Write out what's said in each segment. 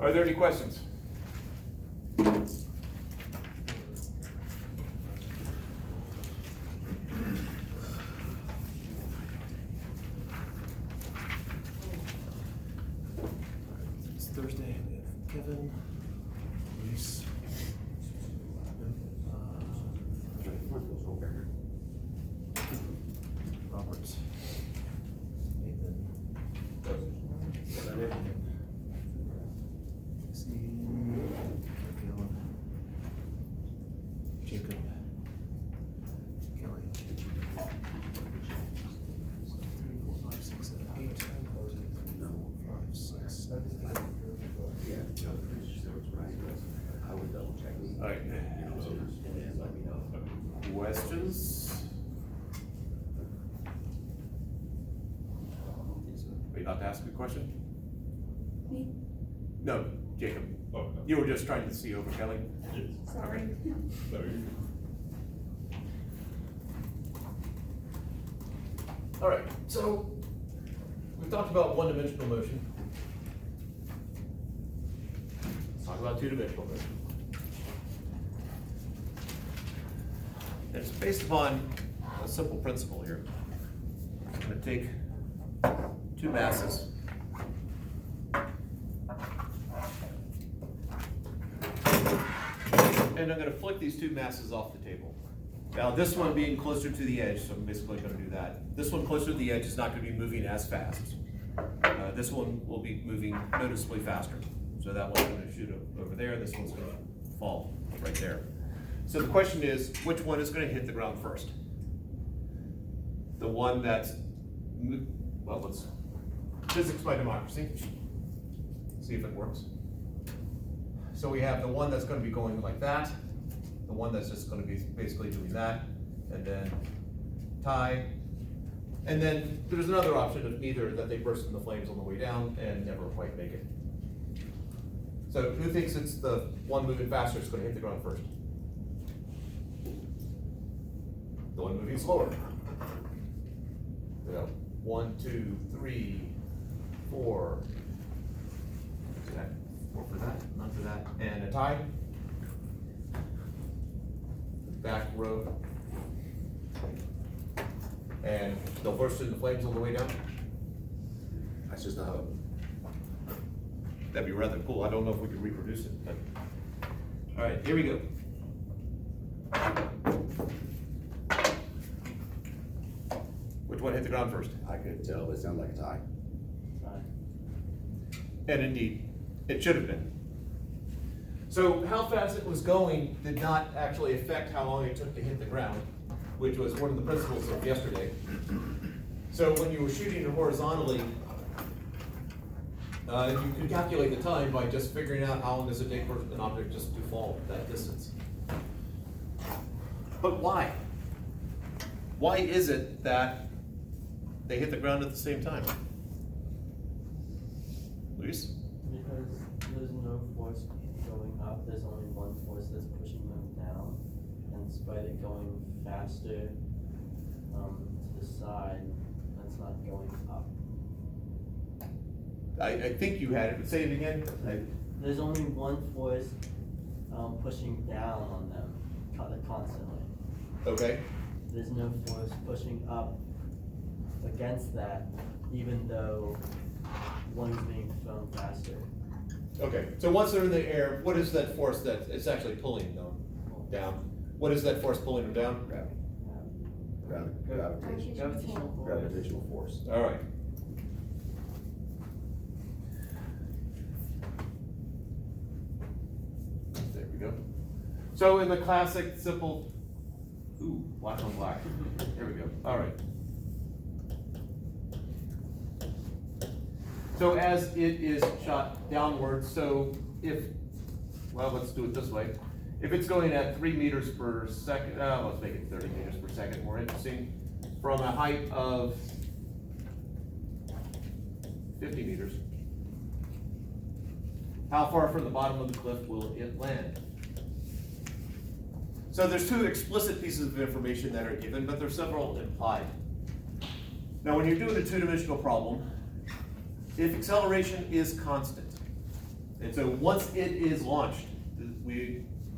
Are there any questions? It's Thursday. We have Kevin, Luis, Robert, Nathan, Jacob, Kelly. 3, 4, 5, 6, 7, 8, 5, 6, 7, 8. Yeah, I would double check. All right. And then let me know. Questions? Are you about to ask a question? Me? No, Jacob. Oh, no. You were just trying to see over Kelly? Yes. Sorry. Sorry. All right, so we talked about one-dimensional motion. Let's talk about two-dimensional motion. And it's based upon a simple principle here. I'm going to take two masses. And I'm going to flick these two masses off the table. Now, this one being closer to the edge, so I'm basically going to do that. This one closer to the edge is not going to be moving as fast. This one will be moving noticeably faster. So that one's going to shoot over there, this one's going to fall right there. So the question is, which one is going to hit the ground first? The one that's, well, let's, physics by democracy. See if it works. So we have the one that's going to be going like that, the one that's just going to be basically doing that, and then tie. And then there's another option of neither, that they burst into flames on the way down and never quite make it. So who thinks it's the one moving faster that's going to hit the ground first? The one moving slower. You know, 1, 2, 3, 4. Is that 4 for that? None for that. And a tie. Back row. And they'll burst into flames on the way down. That's just not how. That'd be rather cool. I don't know if we could reproduce it, but. All right, here we go. Which one hit the ground first? I couldn't tell, but it sounded like a tie. And indeed, it should have been. So how fast it was going did not actually affect how long it took to hit the ground, which was one of the principles of yesterday. So when you were shooting it horizontally, you could calculate the time by just figuring out how long does it take for an object just to fall that distance. But why? Why is it that they hit the ground at the same time? Luis? Because there's no force going up, there's only one force that's pushing them down, and despite it going faster to the side, that's not going up. I think you had it, but say it again. There's only one force pushing down on them constantly. Okay. There's no force pushing up against that, even though one's being thrown faster. Okay, so once they're in the air, what is that force that it's actually pulling them down? What is that force pulling them down? Gravity. Gravitational force. All right. There we go. So in the classic simple, ooh, black on black. There we go. All right. So as it is shot downwards, so if, well, let's do it this way. If it's going at 3 meters per second, let's make it 30 meters per second, more interesting, from a height of 50 meters, how far from the bottom of the cliff will it land? So there's two explicit pieces of information that are given, but there's several implied. Now when you're doing a two-dimensional problem, if acceleration is constant, And so once it is launched,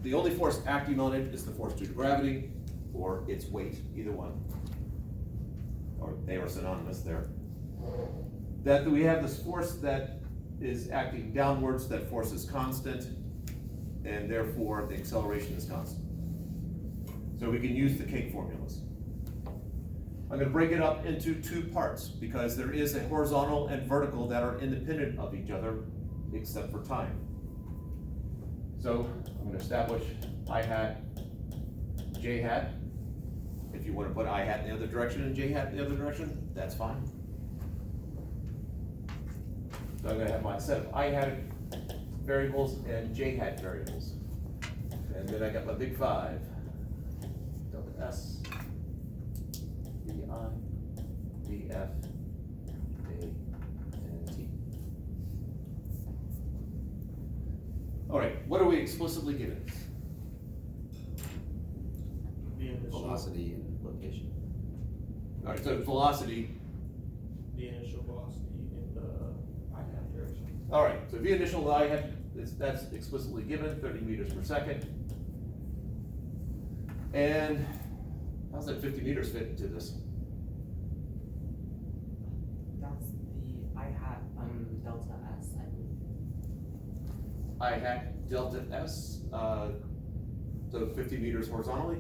the only force acting on it is the force due to gravity or its weight, either one. Or they are synonymous there. That we have this force that is acting downwards, that force is constant, and therefore the acceleration is constant. So we can use the cake formulas. I'm gonna break it up into two parts because there is a horizontal and vertical that are independent of each other except for time. So I'm gonna establish I hat, J hat. If you wanna put I hat in the other direction and J hat in the other direction, that's fine. So I'm gonna have my set of I hat variables and J hat variables. And then I got my big five. Delta S, DI, DF, A, and T. All right, what are we explicitly given? The initial, Velocity and location. All right, so velocity. the initial velocity in the I-hat direction. All right, so V initial I hat, that's explicitly given, 30 meters per second. And how's that 50 meters fit into this? That's the I hat delta S, I believe. I hat delta S, so 50 meters horizontally?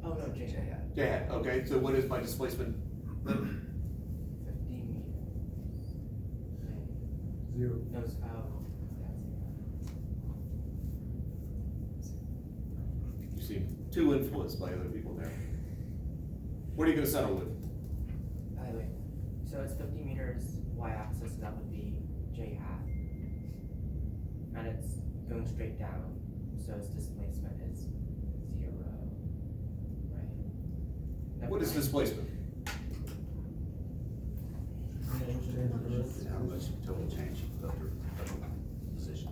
Oh no, J hat. J hat, okay, so what is my displacement? 15 meters. Zero. No, it's, You seem too influenced by other people there. What are you gonna settle with? wait. So it's 50 meters y-axis, so that would be J hat. And it's going straight down, so its displacement is 0, right? Never What is mind. displacement? And how much total change of your position?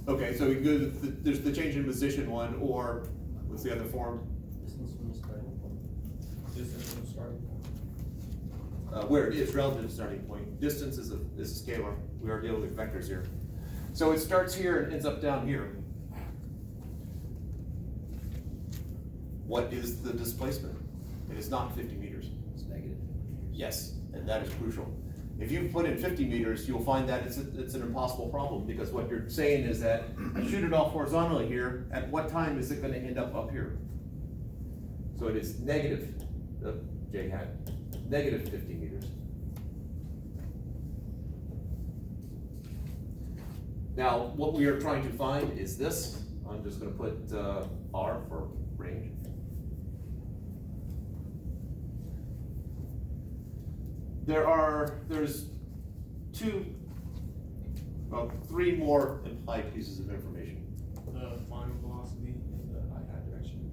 Okay, so we go, there's the change in position one, or what's the other form? Distance from the starting point. Distance from the starting point. Where it is relative to starting point. Distance is a scalar. We are dealing with vectors here. So it starts here and ends up down here. What is the displacement? It is not 50 meters. It's negative. Yes, and that is crucial. If you put in 50 meters, you'll find that it's an impossible problem, because what you're saying is that I shoot it off horizontally here, at what time is it gonna end up here? So it is negative, J hat, negative 50 meters. Now, what we are trying to find is this. I'm just gonna put R for range. There's three more implied pieces of information. The final velocity in the I-hat direction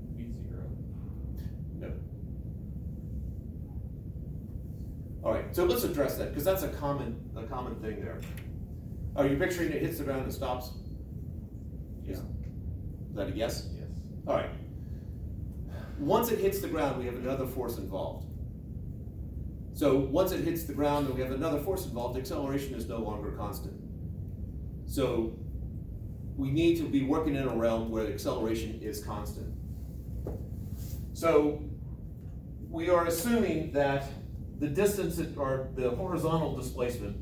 would be 0. No. All right, so let's address that, because that's a common thing there. Are you picturing it hits the ground and stops? Yeah. Is that a yes? Yes. All right. Once it hits the ground, we have another force involved. So once it hits the ground and we have another force involved, acceleration is no longer constant. So we need to be working in a realm where the acceleration is constant. So we are assuming that the distance or the horizontal displacement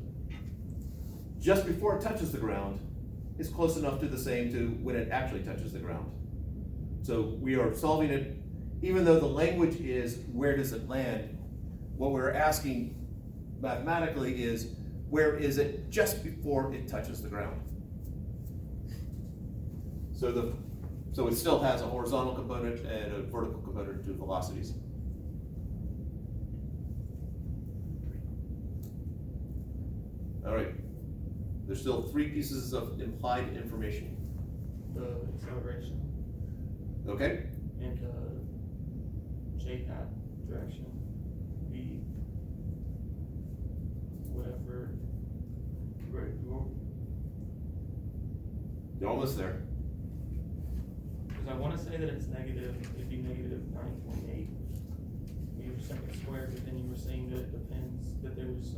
just before it touches the ground is close enough to the same to when it actually touches the ground. So we are solving it, even though the language is where does it land, what we're asking mathematically is where is it just before it touches the ground. So it still has a horizontal component and a vertical component to velocities. All right, there's still three pieces of implied information, The acceleration okay? and J-hat direction would be whatever. Right, You're almost there. because I want to say that it's negative, it'd be negative 9.8 meters per second squared, but then you were saying that it depends, that there was,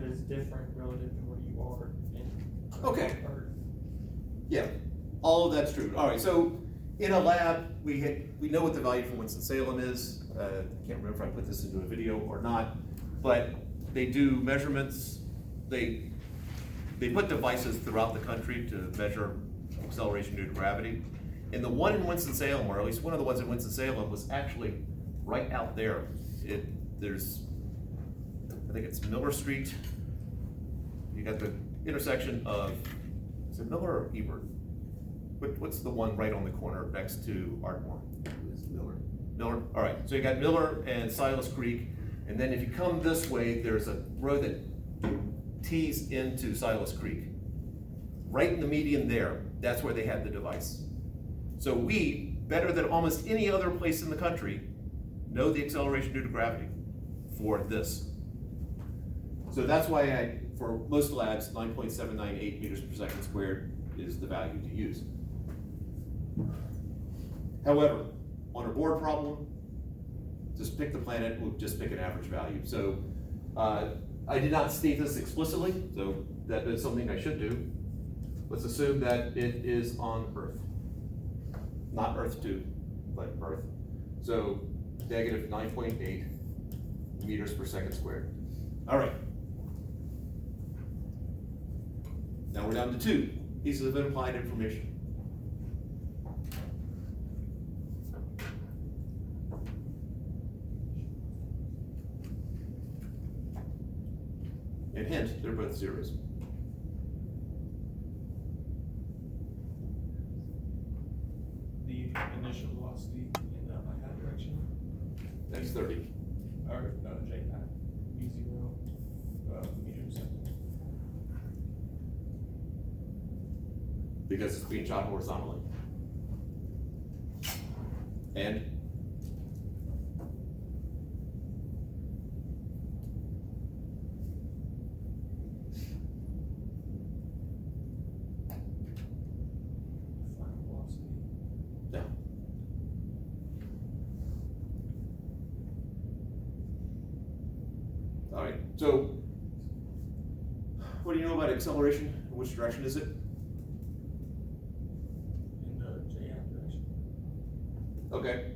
but it's different relative to where you are in. Okay. Earth. Yeah, all of that's true. All right, so in a lab, we know what the value for Winston-Salem is. I can't remember if I put this into a video or not, but they do measurements. They put devices throughout the country to measure acceleration due to gravity. And the one in Winston-Salem, or at least one of the ones in Winston-Salem, was actually right out there. There's, I think it's Miller Street. You got the intersection of, is it Miller or Ebert? What's the one right on the corner next to Ardmore? It's Miller. Miller, all right, so you got Miller and Silas Creek, and then if you come this way, there's a road that tees into Silas Creek. Right in the median there, that's where they had the device. So we, better than almost any other place in the country, know the acceleration due to gravity for this. So that's why for most labs, 9.798 meters per second squared is the value to use. However, on a board problem, just pick the planet, we'll just pick an average value. So I did not state this explicitly, so that is something I should do. Let's assume that it is on Earth. Not Earth 2, but Earth. So negative 9.8 meters per second squared. All right. Now we're down to 2 pieces of implied information. And hint, they're both zeros. The initial velocity in the I-hat direction, That's 30. or J hat, V0, meters per second. Because it's being shot horizontally. And Final velocity. no. All right, so what do you know about acceleration? Which direction is it? In the J hat direction, Okay.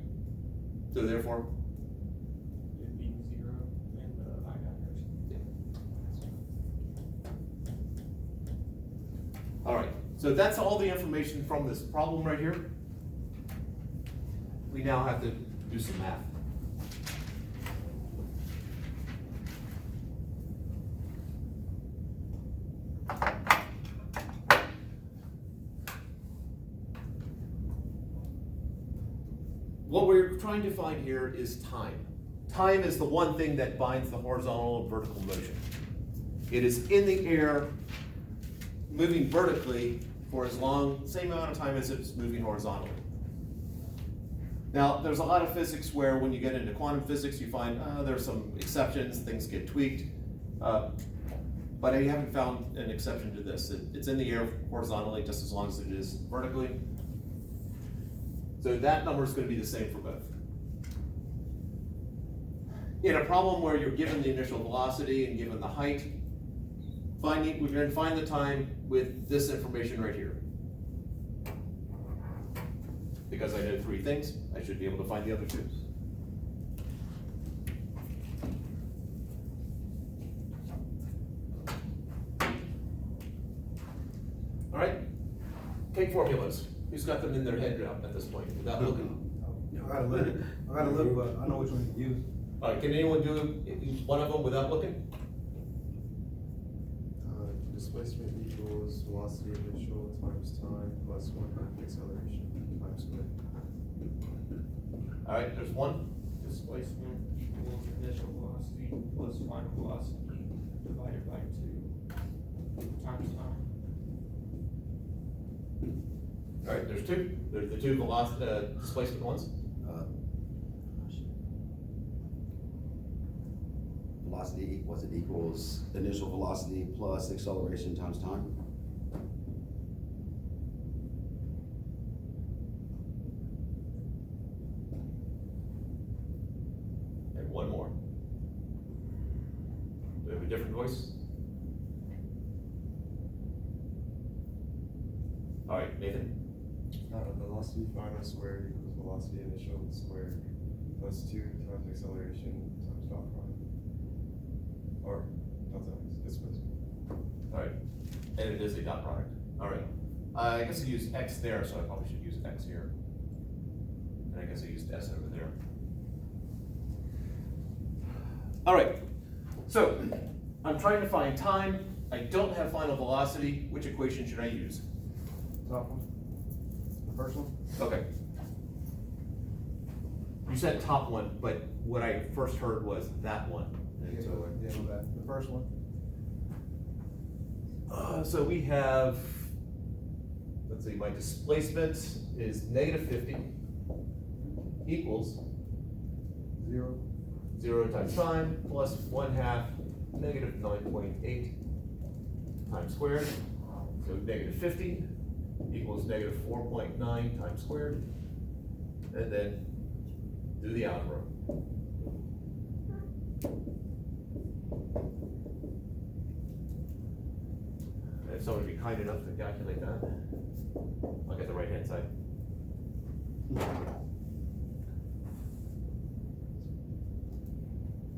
So therefore, it'd be 0 in the I-hat direction. all right, so that's all the information from this problem right here. We now have to do some math. What we're trying to find here is time. Time is the one thing that binds the horizontal and vertical motion. It is in the air, moving vertically for as long, same amount of time as it's moving horizontally. Now, there's a lot of physics where when you get into quantum physics, you find there's some exceptions, things get tweaked. But I haven't found an exception to this. It's in the air horizontally just as long as it is vertically. So that number is going to be the same for both. In a problem where you're given the initial velocity and given the height, we're going to find the time with this information right here. Because I know 3 things, I should be able to find the other 2. All right, take formulas. Who's got them in their head at this point without looking? I gotta look, but I know which one to use. All right, can anyone do one of them without looking? Displacement equals velocity initial times time plus 1/2 acceleration times squared. All right, there's one. Displacement equals initial velocity plus final velocity divided by 2 times time. All right, there's 2. There's the 2 displacement ones. Velocity, was it equals initial velocity plus acceleration times time? And one more. Do we have a different voice? All right, Nathan? Velocity final squared equals velocity initial squared plus 2 times acceleration times dot product. Or, not times, displacement. All right, and it is a dot product. All right, I guess I used X there, so I probably should use X here. And I guess I used S over there. All right, so I'm trying to find time. I don't have final velocity. Which equation should I use? Top one. The first one? Okay. You said top one, but what I first heard was that one. And so, Yeah, my bad. The first one. So we have, let's see, my displacement is negative 50 equals 0. 0 times time plus 1/2 negative 9.8 times squared. So negative 50 equals negative 4.9 times squared. And then do the algebra. If someone would be kind enough to calculate that, I'll get the right hand side.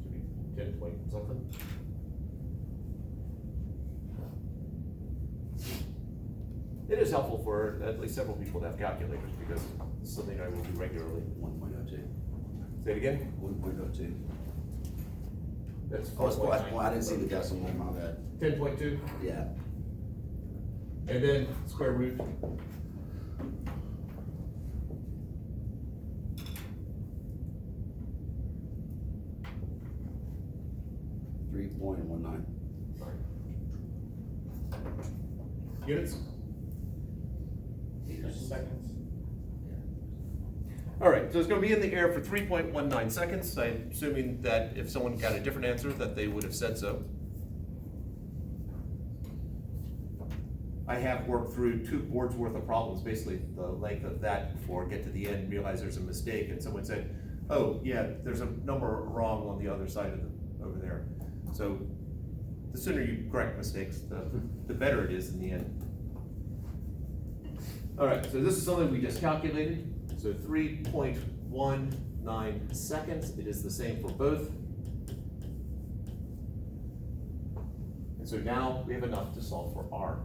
Should be 10 point something. It is helpful for at least several people to have calculators because it's something I will do regularly. 1.02. Say it again? 1.02. That's Oh, it's, well, I didn't see the decimal, my bad. 10.2, Yeah. and then square root. .19. Units? Seconds. All right, so it's gonna be in the air for 3.19 seconds. I'm assuming that if someone got a different answer, that they would have said so. I have worked through 2 boards worth of problems, basically the length of that before I get to the end, realize there's a mistake, and someone said, oh, yeah, there's a number wrong on the other side of over there. So the sooner you correct mistakes, the better it is in the end. All right, so this is something we just calculated. So 3.19 seconds, it is the same for both. And so now we have enough to solve for R.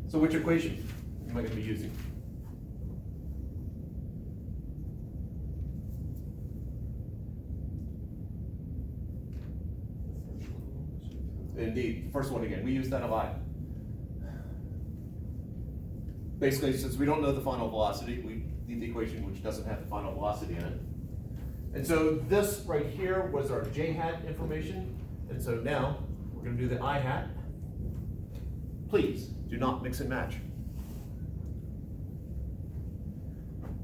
So which equation am I going to be using? Indeed, first one again, we use that a lot. Basically, since we don't know the final velocity, we need the equation which doesn't have the final velocity in it. And so this right here was our j hat information. And so now we're going to do the I hat. Please do not mix and match.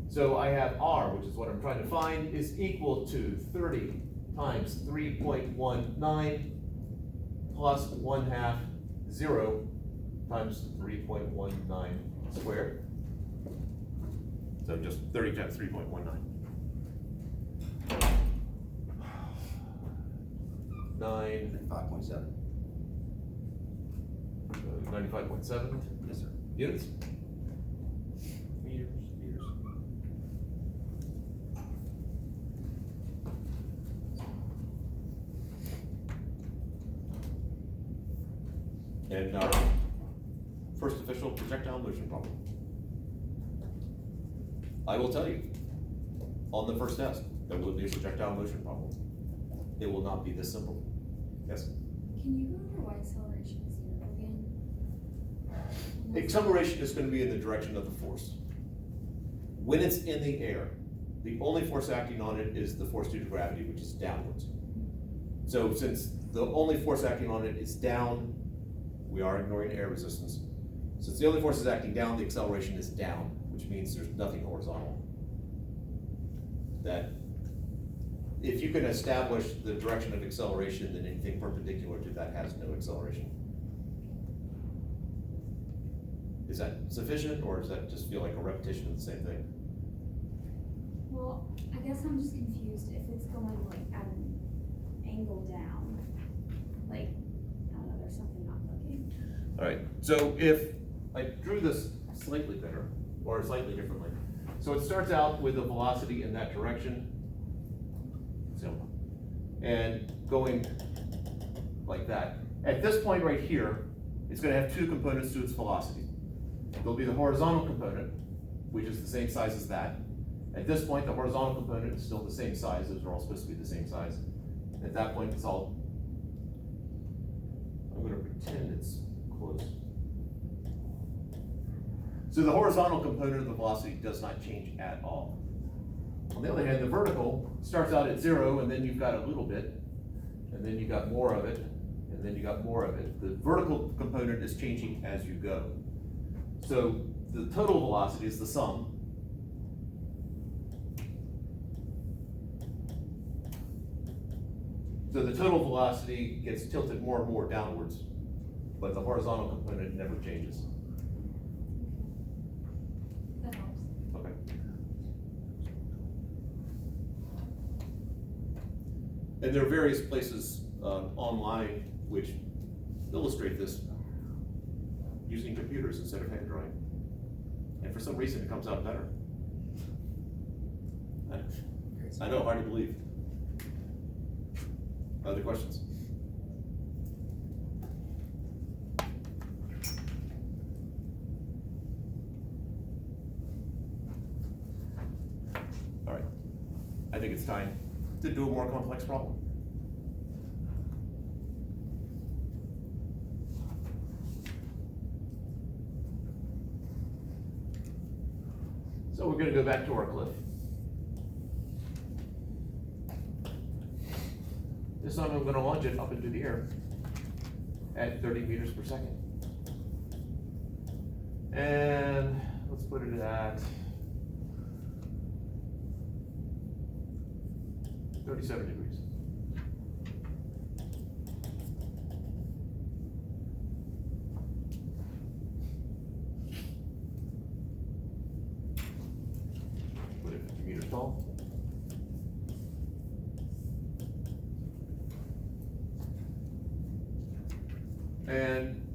So I have R, which is what I'm trying to find, is equal to 30 times 3.19 plus 1/2 0 times 3.19 squared. So just 30 times 3.19. 5.7. 95.7 Yes, sir. units. Meters. And our first official projectile motion problem. I will tell you, on the first test, there will be a projectile motion problem. It will not be this simple. Yes? Can you go over why acceleration is 0 again? Acceleration is going to be in the direction of the force. When it's in the air, the only force acting on it is the force due to gravity, which is downwards. So since the only force acting on it is down, we are ignoring air resistance. Since the only force is acting down, the acceleration is down, which means there's nothing horizontal. That if you can establish the direction of acceleration, then anything perpendicular to that has no acceleration. Is that sufficient, or does that just feel like a repetition of the same thing? Well, I guess I'm just confused if it's going like at an angle down. Like, there's something not clicking. Alright, so if I drew this slightly better, or slightly differently. So it starts out with a velocity in that direction. So, and going like that. At this point right here, it's gonna have two components to its velocity. There'll be the horizontal component, which is the same size as that. At this point, the horizontal component is still the same size, those are all supposed to be the same size. At that point, it's all, I'm gonna pretend it's close. So the horizontal component of the velocity does not change at all. On the other hand, the vertical starts out at 0, and then you've got a little bit, and then you got more of it, and then you got more of it. The vertical component is changing as you go. So the total velocity is the sum. So the total velocity gets tilted more and more downwards, but the horizontal component never changes. That helps. Okay. And there are various places online which illustrate this using computers instead of hand drawing. And for some reason, it comes out better. I know, hard to believe. Other questions? All right, I think it's time to do a more complex problem. So we're gonna go back to our cliff. This time I'm gonna launch it up into the air at 30 meters per second. And let's put it at 37 degrees. Put it 50 meters tall. And